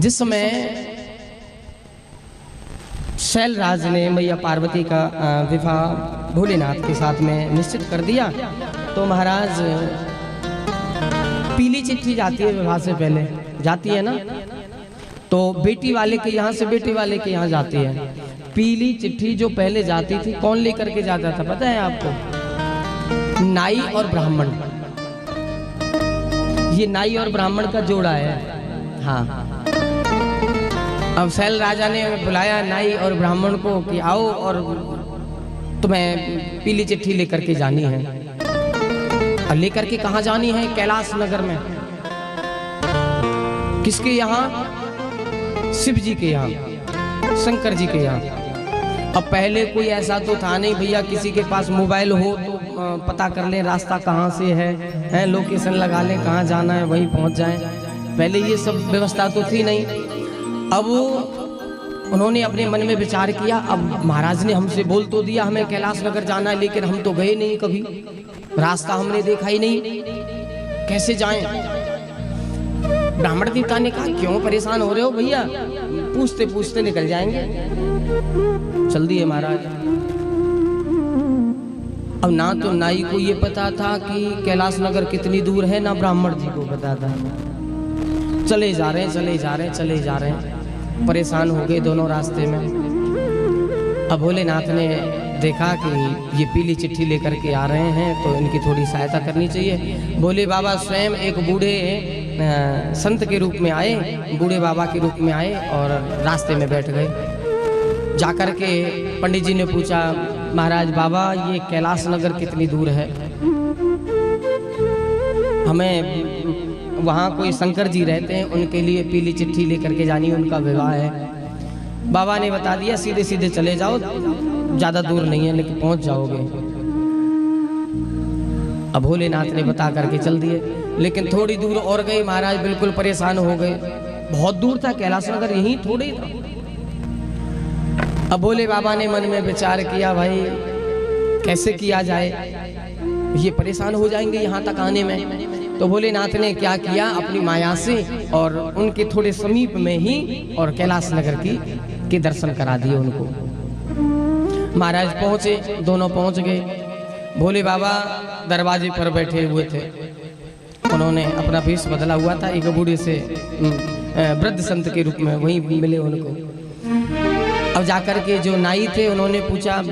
जिस समय शैलराज ने मैया पार्वती का विवाह भोलेनाथ के साथ में निश्चित कर दिया, तो महाराज पीली चिट्ठी जाती है विवाह से पहले, जाती है ना, तो बेटी वाले के यहाँ से बेटे वाले के यहाँ जाती है। पीली चिट्ठी जो पहले जाती थी कौन लेकर के जाता था पता है आपको? नाई और ब्राह्मण। ये नाई और ब्राह्मण का जोड़ा है। हाँ, अब शैल राजा ने बुलाया नाई और ब्राह्मण को कि आओ और तुम्हें पीली चिट्ठी लेकर के जानी है। और लेकर के कहाँ जानी है? कैलाश नगर में। किसके यहाँ? शिव जी के यहाँ, शंकर जी के यहाँ। अब पहले कोई ऐसा तो था नहीं भैया, किसी के पास मोबाइल हो तो पता कर लें रास्ता कहाँ से है, लोकेशन लगा लें कहाँ जाना है वहीं पहुँच जाएं। पहले ये सब व्यवस्था तो थी नहीं। अब उन्होंने अपने मन में विचार किया, अब महाराज ने हमसे बोल तो दिया हमें कैलाश नगर जाना है, लेकिन हम तो गए नहीं कभी, रास्ता हमने देखा ही नहीं, कैसे जाएं? ब्राह्मण देवता ने कहा क्यों परेशान हो रहे हो भैया, पूछते पूछते निकल जाएंगे। चल दिए महाराज। अब ना तो नाई को ये पता था कि कैलाश नगर कितनी दूर है, ना ब्राह्मण जी को पता था। चले जा रहे हैं, चले जा रहे हैं, चले जा रहे हैं, परेशान हो गए दोनों रास्ते में। अब भोलेनाथ ने देखा कि ये पीली चिट्ठी लेकर के आ रहे हैं तो इनकी थोड़ी सहायता करनी चाहिए। भोले बाबा स्वयं एक बूढ़े संत के रूप में आए, बूढ़े बाबा के रूप में आए और रास्ते में बैठ गए। जाकर के पंडित जी ने पूछा, महाराज बाबा ये कैलाश नगर कितनी दूर है? हमें वहाँ कोई शंकर जी रहते हैं, उनके लिए पीली चिट्ठी लेकर के जानी, उनका विवाह है। बाबा ने बता दिया सीधे सीधे चले जाओ, ज्यादा दूर नहीं है लेकिन पहुंच जाओगे। अब भोलेनाथ ने बता करके चल दिए, लेकिन थोड़ी दूर और गए महाराज बिल्कुल परेशान हो गए। बहुत दूर था कैलाश नगर, यहीं थोड़े ही था। अब भोले बाबा ने मन में विचार किया, भाई कैसे किया जाए, ये परेशान हो जाएंगे यहाँ तक आने में। तो भोलेनाथ ने क्या किया, अपनी माया से और उनके थोड़े समीप में ही और कैलाश नगर के दर्शन करा दिए उनको। महाराज पहुंचे, दोनों पहुंच गए। भोले बाबा दरवाजे पर बैठे हुए थे, उन्होंने अपना भेष बदला हुआ था, एक बूढ़े से वृद्ध संत के रूप में वहीं मिले उनको। अब जाकर के जो नाई थे उन्होंने पूछा,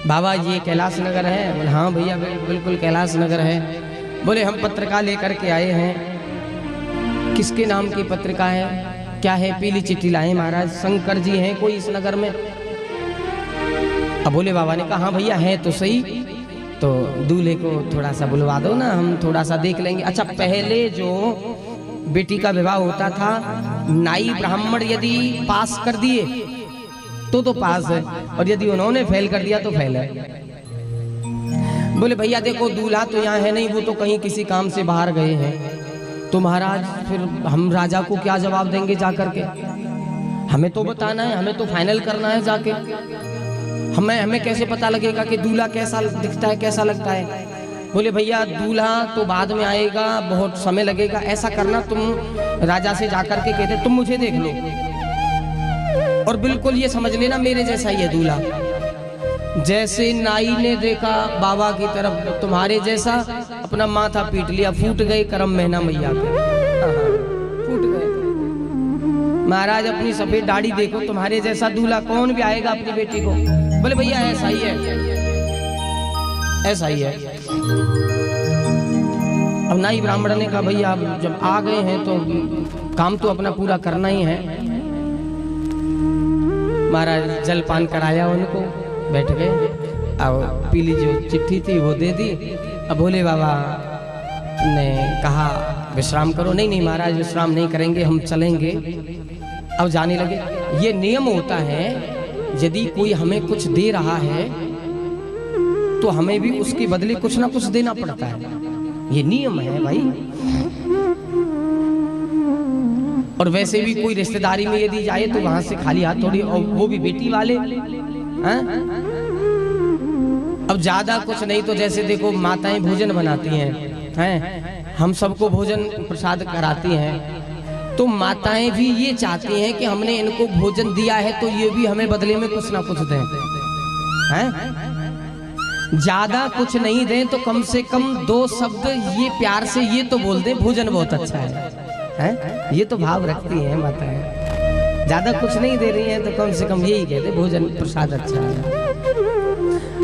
बाबा ये कैलाश नगर है? बोले हाँ भैया बिल्कुल कैलाश नगर है। बोले हम पत्रिका लेकर के आए हैं। किसके नाम की पत्रिका है? क्या है? पीली चिट्ठी लाए महाराज, शंकर जी हैं कोई इस नगर में? अब भोले बाबा ने कहा हाँ भैया है तो सही, तो दूल्हे को थोड़ा सा बुलवा दो ना, हम थोड़ा सा देख लेंगे। अच्छा पहले जो बेटी का विवाह होता था, नाई ब्राह्मण यदि पास कर दिए तो पास है, और यदि उन्होंने फेल कर दिया तो फेल है। बोले भैया देखो दूल्हा तो यहाँ है नहीं, वो तो कहीं किसी काम से बाहर गए हैं। तो महाराज फिर हम राजा को क्या जवाब देंगे जाकर के? हमें तो बताना है, हमें तो फाइनल करना है जाके। हमें कैसे पता लगेगा कि दूल्हा कैसा दिखता है, कैसा लगता है? बोले भैया दूल्हा तो बाद में आएगा, बहुत समय लगेगा। ऐसा करना, तुम राजा से जाकर के कहते तुम मुझे देख लो और बिल्कुल ये समझ लेना मेरे जैसा ही है दूल्हा। जैसे नाई ने देखा बाबा की तरफ, तुम्हारे जैसा, अपना माथा पीट लिया, फूट गए करम महीना मैया के, फूट गए। महाराज अपनी सफेद दाढ़ी देखो, तुम्हारे जैसा दूल्हा कौन भी आएगा अपनी बेटी को? बोले भैया ऐसा ही है, ऐसा ही है। अब नाई ब्राह्मण ने कहा भैया अब जब आ गए हैं तो काम तो अपना पूरा करना ही है। महाराज जलपान कराया उनको, बैठ गए। अब पीली जो चिट्ठी थी वो दे दी। अब भोले बाबा ने कहा विश्राम करो। नहीं नहीं महाराज विश्राम नहीं करेंगे, हम चलेंगे। अब जाने लगे। ये नियम होता है, यदि कोई हमें कुछ दे रहा है तो हमें भी उसके बदले कुछ ना कुछ देना पड़ता है, ये नियम है भाई। और वैसे भी कोई रिश्तेदारी में यदि जाए तो वहां से खाली हाथ थोड़ी, और वो भी बेटी वाले हैं। अब ज्यादा कुछ नहीं तो जैसे देखो माताएं भोजन बनाती हैं, हम सबको भोजन प्रसाद कराती हैं, तो माताएं भी ये चाहती हैं कि हमने इनको भोजन दिया है तो ये भी हमें बदले में कुछ ना कुछ दें, हैं? ज्यादा कुछ नहीं दें तो कम से कम 2 शब्द ये प्यार से ये तो बोल दें, भोजन बहुत अच्छा है? ये तो भाव रखती हैं माताएं। ज्यादा कुछ नहीं दे रही हैं तो कम से कम यही कहते, भोजन प्रसाद अच्छा है।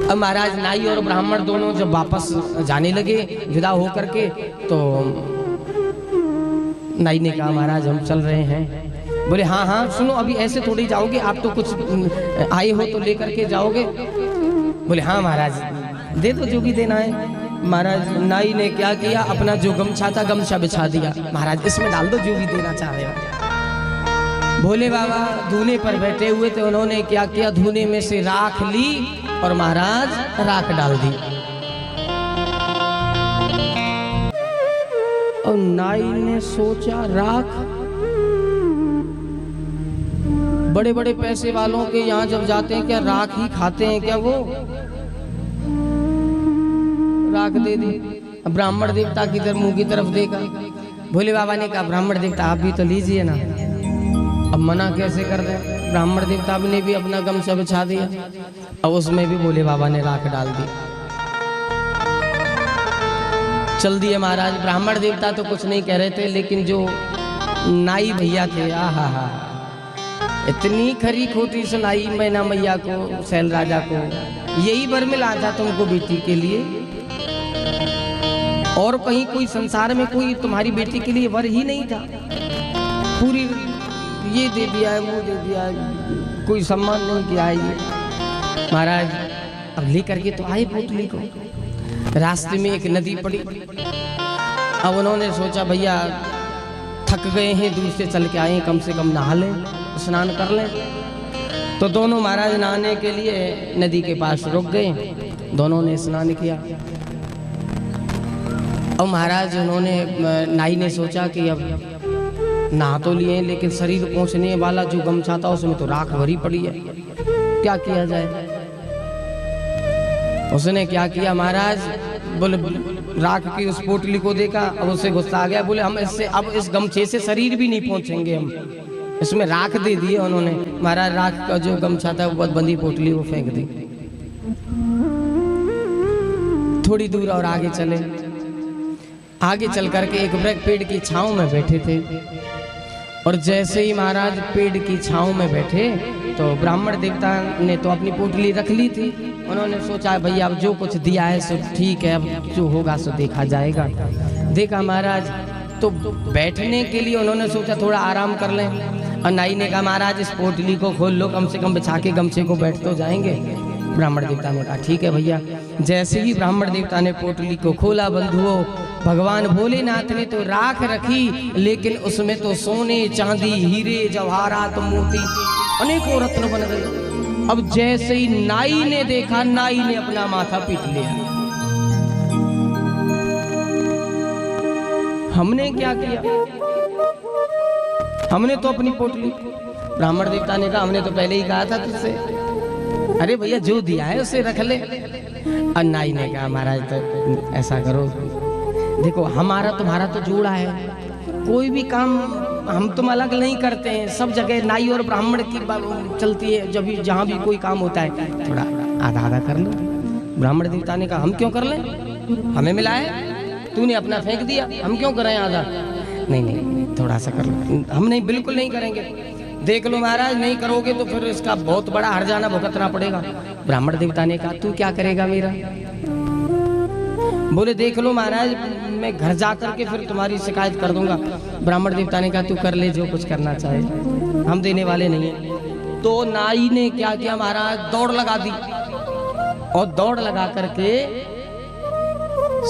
अब महाराज नाई और ब्राह्मण दोनों जब वापस जाने लगे विदा होकर के, तो नाई ने कहा महाराज हम चल रहे हैं। बोले हाँ हाँ सुनो, अभी ऐसे थोड़ी जाओगे, आप तो कुछ आए हो तो लेकर के जाओगे। बोले हाँ महाराज दे दो जो भी देना है। महाराज नाई ने क्या किया, अपना जो गमछा था गमछा बिछा दिया, महाराज इसमें डाल दो जो भी देना चाहे। भोले बाबा धूने पर बैठे हुए थे, उन्होंने क्या किया, धूने में से राख ली और महाराज राख डाल दी। और नाई ने सोचा राख, बड़े बड़े पैसे वालों के यहाँ जब जाते हैं क्या राख ही खाते हैं क्या? वो राख दे दी। ब्राह्मण देवता की तरफ मुंह की तरफ देखा। भोले बाबा ने कहा ब्राह्मण देवता आप भी तो लीजिए ना। अब मना कैसे कर दे? ब्राह्मण देवता ने भी अपना गमछा बिछा दिया और उसमें भी भोले बाबा ने राख डाल दी। चल दिए महाराज। ब्राह्मण देवता तो कुछ नहीं कह रहे थे, लेकिन जो नाई भैया थे, आहा हा, इतनी खरी खोटी सुनाई मैना मैया को, सैल राजा को, यही वर मिला था तुमको बेटी के लिए, और कहीं कोई संसार में कोई तुम्हारी बेटी के लिए वर ही नहीं था। पूरी ये दे दिया है, वो दे दिया है, कोई सम्मान नहीं किया है ये। महाराज अब लेकर के तो आए पोटली को। रास्ते में एक नदी पड़ी। अब उन्होंने सोचा भैया थक गए हैं, दूर से चल के आए, कम से कम नहा लें, स्नान कर लें। तो दोनों महाराज नहाने के लिए नदी के पास रुक गए। दोनों ने स्नान किया। और महाराज उन्होंने, नाई ने सोचा कि अब नहा तो लिए, लेकिन शरीर पहुंचने वाला जो गमछा था उसमें तो राख भरी पड़ी है, क्या किया जाए? उसने क्या किया महाराज, बोले राख की उस पोटली को देखा, अब उससे गुस्सा आ गया। बोले हम इससे अब इस गमछे से शरीर भी नहीं पहुंचेंगे, हम इसमें राख दे दिए उन्होंने। महाराज राख का जो गमछा था वो बंदी पोटली वो फेंक दी। थोड़ी दूर और आगे चले। आगे चल करके एक वृक्ष पेड़ की छांव में बैठे थे, और जैसे ही महाराज पेड़ की छांव में बैठे तो ब्राह्मण देवता ने तो अपनी पोटली रख ली थी। उन्होंने सोचा भैया अब जो कुछ दिया है सो ठीक है, अब जो होगा सो देखा जाएगा। देखा महाराज तो बैठने के लिए उन्होंने सोचा थोड़ा आराम कर लें। और नाई ने कहा महाराज इस पोटली को खोल लो, कम से कम बिछा के गमछे को बैठ तो जाएंगे। ब्राह्मण देवता ने कहा ठीक है भैया। जैसे ही ब्राह्मण देवता ने पोटली को खोला, बंधुओं, भगवान भोलेनाथ ने तो राख रखी, लेकिन उसमें तो सोने चांदी हीरे जवाहरात मोती अनेकों रत्न बन गए। अब जैसे ही नाई ने देखा, नाई ने अपना माथा पीट लिया। हमने क्या किया? हमने तो अपनी पोटली, ब्राह्मण देवता ने कहा हमने तो पहले ही कहा था तुझसे, अरे भैया जो दिया है उसे रख ले। और नाई ने कहा महाराज तो ऐसा करो, देखो हमारा तुम्हारा तो जोड़ा है, कोई भी काम हम तुम अलग नहीं करते हैं, सब जगह नाई और ब्राह्मण की चलती है। जब भी जहाँ भी कोई काम होता है थोड़ा आधा आधा कर लो। ब्राह्मण देवता ने कहा हम क्यों कर लें, हमें मिला है, तूने अपना फेंक दिया, हम क्यों करें आधा? नहीं नहीं थोड़ा सा कर लो। हम नहीं, बिल्कुल नहीं करेंगे। देख लो महाराज, नहीं करोगे तो फिर इसका बहुत बड़ा हर्जाना भुगतना पड़ेगा। ब्राह्मण देवता ने कहा तू क्या करेगा मेरा? बोले देख लो महाराज, मैं घर जाकर के फिर तुम्हारी शिकायत कर दूंगा। ब्राह्मण देवता ने कहा तू कर ले जो कुछ करना चाहे, हम देने वाले नहीं है। तो नाई ने क्या किया महाराज, दौड़ लगा दी, और दौड़ लगा करके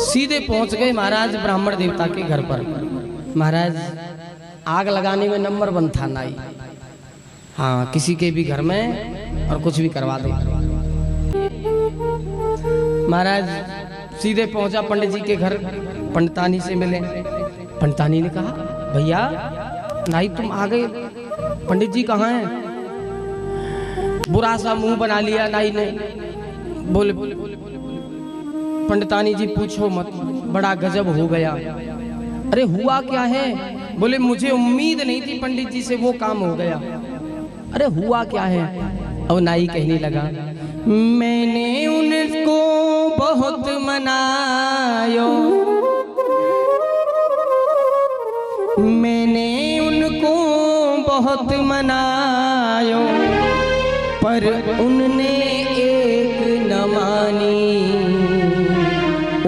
सीधे पहुंच गए महाराज ब्राह्मण देवता के घर पर। महाराज आग लगाने में नंबर 1 था नाई। हाँ, किसी के भी घर में और कुछ भी करवा दे। महाराज सीधे पहुंचा पंडित जी के घर, पंडितानी से मिले। पंडितानी ने कहा भैया नाई तुम आ गए, पंडित जी कहाँ हैं? बुरा सा मुंह बना लिया नाई ने। बोले पंडितानी जी पूछो मत, बड़ा गजब हो गया। अरे हुआ क्या है? बोले मुझे उम्मीद नहीं थी पंडित जी से, वो काम हो गया। अरे हुआ क्या है? अब नाई कहने लगा, मैंने उनको बहुत मनायो, मैंने उनको बहुत मनायो, पर उनने एक न मानी,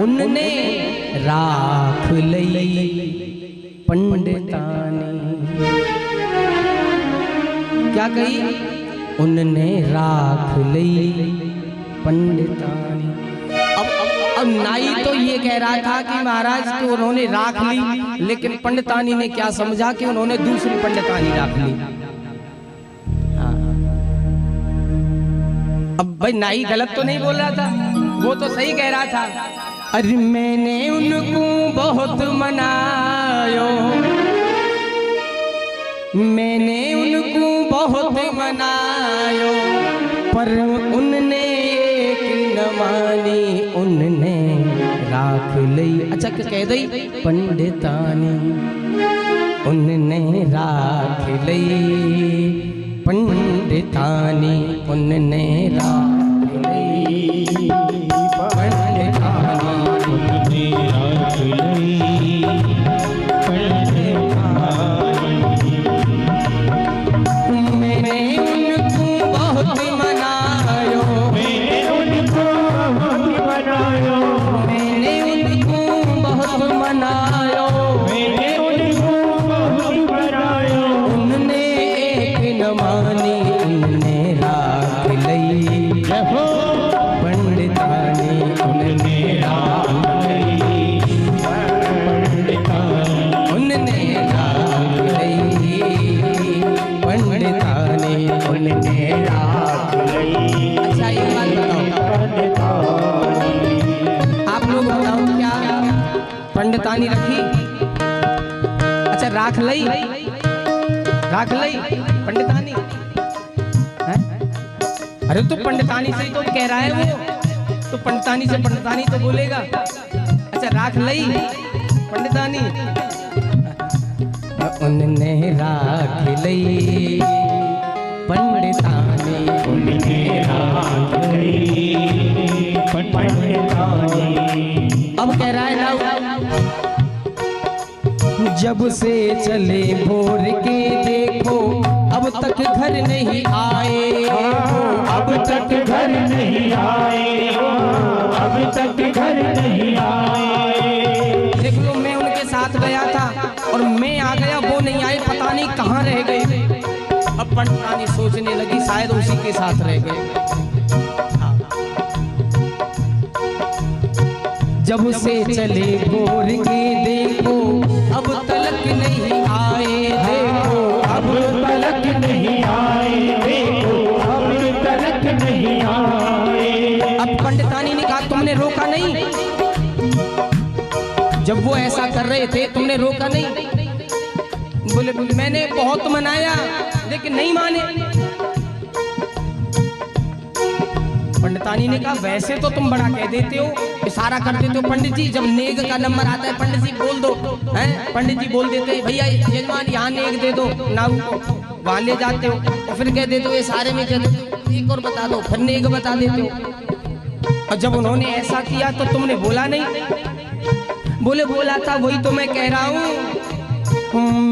उनने राख लई पंडितानी। क्या कही? उनने राख लई पंडितानी। अब नाई तो ये कह रहा था कि महाराज कि उन्होंने राख ली, लेकिन पंडितानी ने क्या समझा कि उन्होंने दूसरी पंडितानी राख ली। हाँ। अब भाई नाई गलत तो नहीं बोल रहा था, वो तो सही कह रहा था। अरे मैंने उनको बहुत मनायो, मैंने उनको बहुत मनायो, पर उनने एक न मानी, उनने राख लई। अच्छा कह दई पंडितानी, उनने राख लई पंडितानी, उनने राख लई पंडितानी, उनने राख लई पंडितानी। मैंने उनको बहुत मनायो, मैंने उनको बहुत मनायो, मैंने उनको बहुत मनायो, मैंने उनको बहुत मनायो, उनने एक न मानी, उनने राख लई पंडितानी, उनने राख लई पंडितानी, उनने राख लई पंडितानी, उनने राख लई। अच्छा ये बात बताओ, आप लोग बताओ क्या पंडितानी रखी? अच्छा राख लई, राख लई पंडितानी है? अरे तो पंडितानी से ही तो कह रहा है वो, तो पंडितानी से पंडितानी तो बोलेगा। अच्छा राख लई पंडितानी, उनने राख लई पंडितानी, उनने राख लई पंडितानी। अब कह रहा है ना, जब से चले भोर के देखो अब तक घर नहीं आए, अब तक घर नहीं आए, अब तक घर नहीं आए। देख लो मैं उनके साथ गया था और मैं आ गया, वो नहीं आए, पता नहीं कहाँ रह गए। अब पंडितानी सोचने लगी शायद उसी के साथ रह गए। जब से चले भोर के देखो अब तलक नहीं आए, देखो अब तलक नहीं आए, देखो अब तलक नहीं आए। अब पंडितानी ने कहा तुमने रोका नहीं? जब वो ऐसा कर रहे थे तुमने रोका नहीं? बोले मैंने बहुत मनाया लेकिन नहीं माने। पंडितानी ने कहा वैसे तो तुम बड़ा कह देते हो, इशारा कर देते हो पंडित जी, जब नेग का नंबर आता है पंडित जी बोल दो, हैं? पंडित जी बोल देते हैं भैया यजमान यहाँ नेग दे दो नाऊ को, वहां ले जाते हो और फिर कह देते हो ये सारे में कह दो एक और बता दो, फिर नेग बता देते हो। और जब उन्होंने ऐसा किया तो तुमने बोला नहीं? बोले बोला था, वही तो मैं कह रहा हूँ,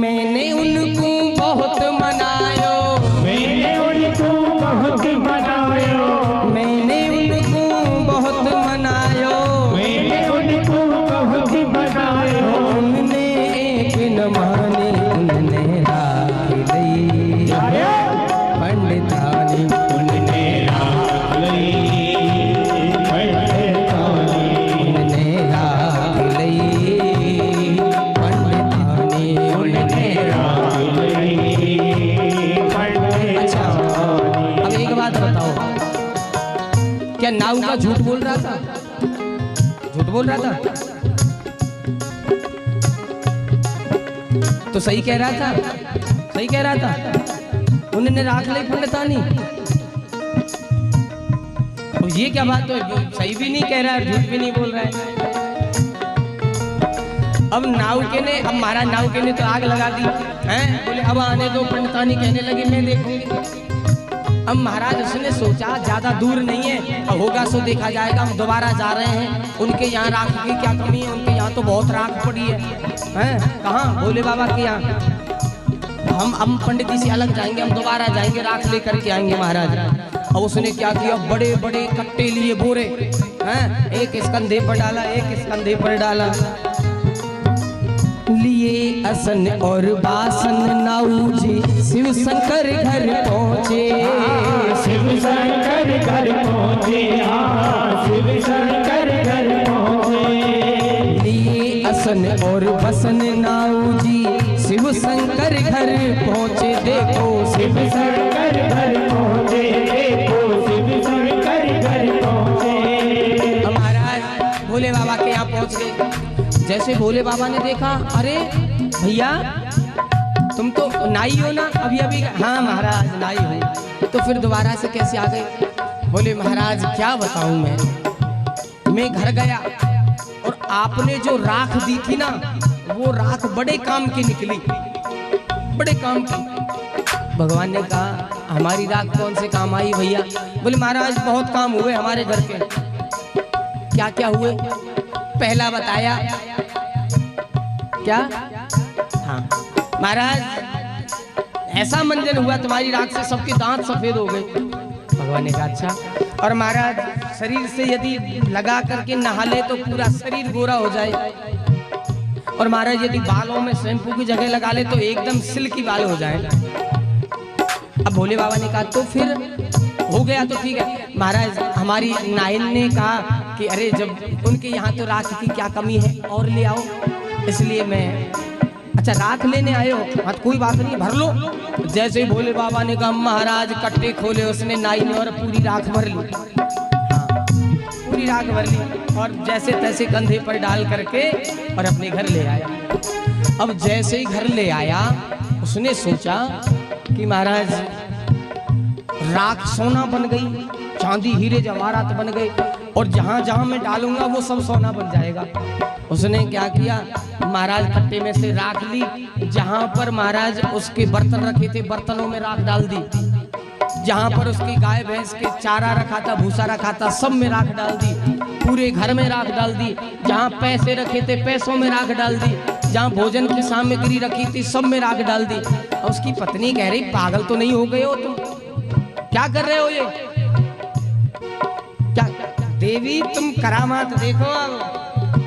मैंने उनको बहुत मनायो, मैंने उनको बहुत मनायो, मैंने उनको बहुत मनायो, मैंने उनको बहुत मनायो, उनने एक न मानी, उनने राख लई पंडितानी, उनने राख लई पंडितानी, उनने राख लई पंडितानी, उनने राख लई पंडितानी। अच्छा अब एक बात बताओ, क्या नाऊ का झूठ बोल रहा था? झूठ बोल रहा था तो सही कह रहा था, सही कह रहा था, उन्होंने राख ली पंडितानी। अब ये क्या बात है, सही भी नहीं कह रहा है झूठ भी नहीं बोल रहा है। अब नाउके ने, अब महाराज नाउके ने तो आग लगा दी हैं। बोले अब आने दो, पंडितानी कहने लगी मैं देखूंगी। अब महाराज उसने सोचा ज्यादा दूर नहीं है, अब होगा सो देखा जाएगा। हम दोबारा जा रहे हैं, उनके यहाँ राख की क्या कमी है, उनके यहाँ तो बहुत राख पड़ी है। हैं कहाँ? भोले बाबा के यहाँ। हम पंडित जी से अलग जाएंगे, हम दोबारा जाएंगे, राख लेकर के आएंगे महाराज। अब उसने क्या किया, बड़े बड़े कट्टे लिए बोरे हैं, एक इस कंधे पर डाला, एक इस कंधे पर डाला, लिए असन और बासन नाऊ जी शिव शंकर घर पहुँचे। शिव शंकर घर पहुँचे, शिव शंकर घर पहुँचे। लिए असन और बसन नाऊ जी शिव शंकर घर पहुँचे। देखो शिव शंकर घर पहुँचे, देखो शिव शंकर घर पहुँचे। महाराज भोले बाबा के यहाँ पहुँच गए। जैसे भोले बाबा ने देखा, अरे भैया तुम तो नाई हो ना? अभी अभी हाँ महाराज नाई हूँ। तो फिर दोबारा से कैसे आ गए? बोले महाराज क्या बताऊं मैं घर गया और आपने जो राख दी थी ना, वो राख बड़े काम की निकली, बड़े काम की। भगवान ने कहा हमारी राख कौन से काम आई भैया? बोले महाराज बहुत काम हुए हमारे घर के। क्या क्या हुए? पहला बताया क्या? हाँ महाराज ऐसा मंजन हुआ तुम्हारी राख से सबके दांत सफेद हो गए। भगवान ने कहा अच्छा। और महाराज शरीर से यदि लगा करके नहा ले तो पूरा शरीर गोरा हो जाए। और महाराज यदि बालों में शैम्पू की जगह लगा ले तो एकदम सिल्की बाल हो जाए। अब भोले बाबा ने कहा तो फिर हो गया तो ठीक है। महाराज हमारी नाइन ने कहा कि अरे जब उनके यहाँ तो राख की क्या कमी है और ले आओ, इसलिए मैं अच्छा राख लेने आए हो, मत कोई बात नहीं भर लो। जैसे ही भोले बाबा ने कहा महाराज कट्टे खोले, उसने नाई ने और पूरी राख भर ली। हाँ पूरी राख भर ली और जैसे तैसे कंधे पर डाल करके और अपने घर ले आया। अब जैसे ही घर ले आया उसने सोचा कि महाराज राख सोना बन गई, चांदी हीरे जवाहरात बन गए और जहां जहां मैं डालूंगा वो सब सोना बन जाएगा। उसने क्या किया, महाराज कट्टे में से राख ली, जहां पर महाराज उसके बर्तन रखे थे बर्तनों में राख डाल दी, जहां पर उसकी गाय भैंस के चारा रखा था भूसा रखा था सब में राख डाल दी, पूरे घर में राख डाल दी, जहां पैसे रखे थे पैसों में राख डाल दी, जहां भोजन की सामग्री रखी थी सब में राख डाल दी। और उसकी पत्नी कह रही पागल तो नहीं हो गए हो तुम, क्या कर रहे हो ये? क्या देवी तुम करामात देखो, अब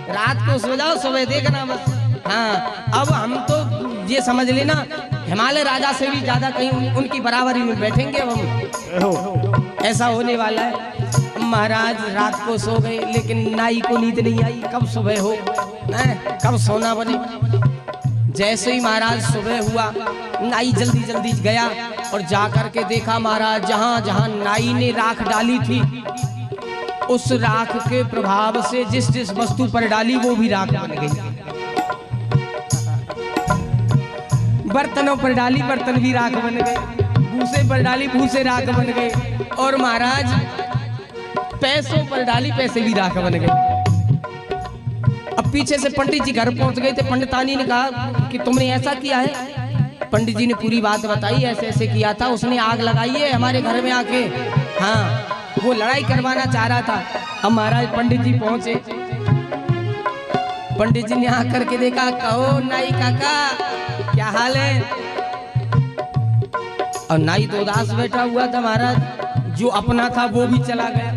रात को सो जाओ सुबह देखना बस। हाँ अब हम तो ये समझ लेना हिमालय राजा से भी ज्यादा कहीं उनकी बराबरी में बैठेंगे हम, ऐसा होने वाला है। महाराज रात को सो गए लेकिन नाई को नींद नहीं आई, कब सुबह हो कब सोना बने। जैसे ही महाराज सुबह हुआ नाई जल्दी जल्दी गया और जाकर के देखा महाराज जहां जहां नाई ने राख डाली थी उस राख के प्रभाव से जिस जिस वस्तु पर डाली वो भी राख बन गई। बर्तनों पर डाली बर्तन भी राख बन गए, भूसे पर डाली भूसे राख बन गए और महाराज पैसों पर डाली पैसे भी राख बन गए। अब पीछे से पंडित जी घर पहुंच गए थे। पंडितानी ने कहा कि तुमने ऐसा किया है। पंडित जी ने पूरी बात बताई, ऐसे ऐसे किया था, उसने आग लगाई है हमारे घर में आके, हाँ वो लड़ाई करवाना चाह रहा था। अब महाराज पंडित जी पहुंचे, पंडित जी ने आकर के देखा, कहो नाई काका क्या हाल है? और नाई तो उदास बैठा हुआ था महाराज, जो अपना था वो भी चला गया।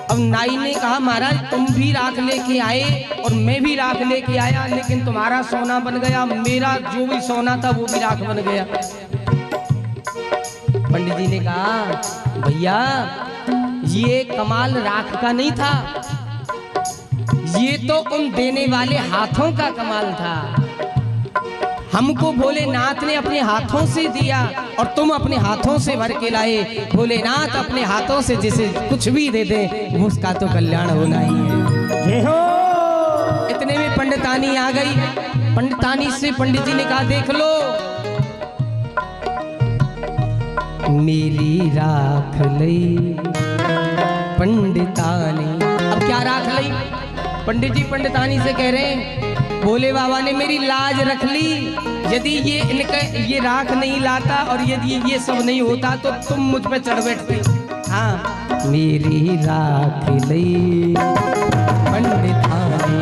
अब नाई ने कहा महाराज तुम भी राख लेके आए और मैं भी राख लेके आया, लेकिन तुम्हारा सोना बन गया, मेरा जो भी सोना था वो भी राख बन गया। पंडित जी ने कहा भैया ये कमाल राख का नहीं था, ये तो उन देने वाले हाथों का कमाल था। हमको भोलेनाथ ने अपने हाथों से दिया और तुम अपने हाथों से भर के लाए। भोलेनाथ अपने हाथों से जिसे कुछ भी दे दे उसका तो कल्याण होना ही है। इतने में पंडितानी आ गई। पंडितानी से पंडित जी ने कहा देख लो मेरी राख लई पंडितानी। अब क्या राख लई? पंडित जी पंडितानी से कह रहे हैं भोले बाबा ने मेरी लाज रख ली, यदि ये इनका ये राख नहीं लाता और यदि ये सब नहीं होता तो तुम मुझ पे चढ़ बैठते। हाँ, मेरी राख ली पंडितानी,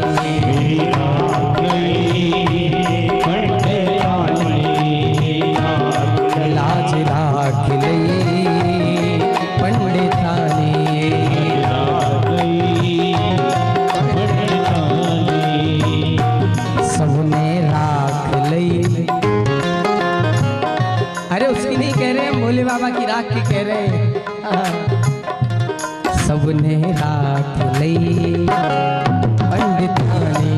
लाज राख ली पंडितानी, सबने राख ली। अरे उसकी नहीं कह रहे हैं, भोले बाबा की राख की कह रहे हैं। सबने राख ली पंडितानी,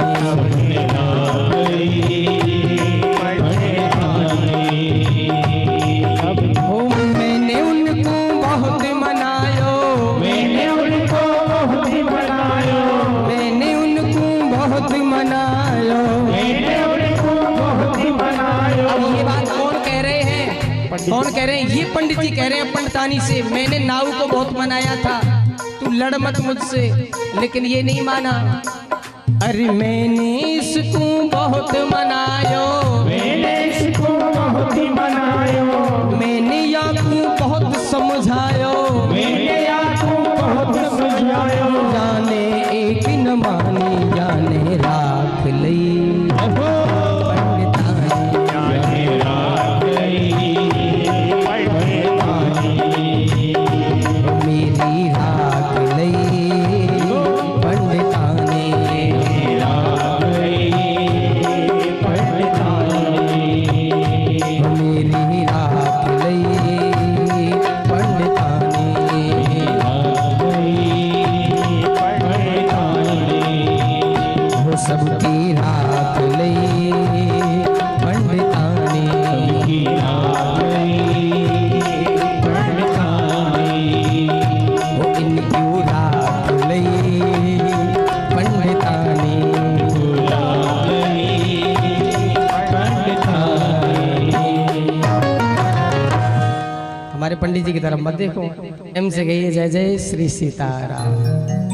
ओ मैंने उनको बहुत मनायो, मैंने उनको बहुत मनायो, मैंने उनको बहुत मनायो। मैंने उनको बहुत मनायो। अब ये बात कौन कह रहे हैं? कौन कह रहे हैं? ये पंडित जी कह रहे हैं पंडितानी से, मैंने नाऊ को बहुत मनाया था, तू लड़ मत मुझसे, लेकिन ये नहीं माना। अरे मैंने इसको बहुत मनायो, मैंने इसको बहुत मनायो, मैंने याकू बहुत समझायो, मैंने आपको बहुत समझायो। जाने एक न मानी, जाने राख ली पंडितानी, जाने राख ली पंडितानी, मेरी राख ली पंडितानी, राख ली पंडितानी, मेरी राख ली पंडितानी, राख ली पंडितानी, वो सबकी राख ली पंडितानी, की राख ली पंडितानी, वो इनकी राख ली पंडितानी। राख ली पंडितानी। हमारे पंडित जी की तरफ मत देखो, एम से कहिए जय जय श्री सीताराम।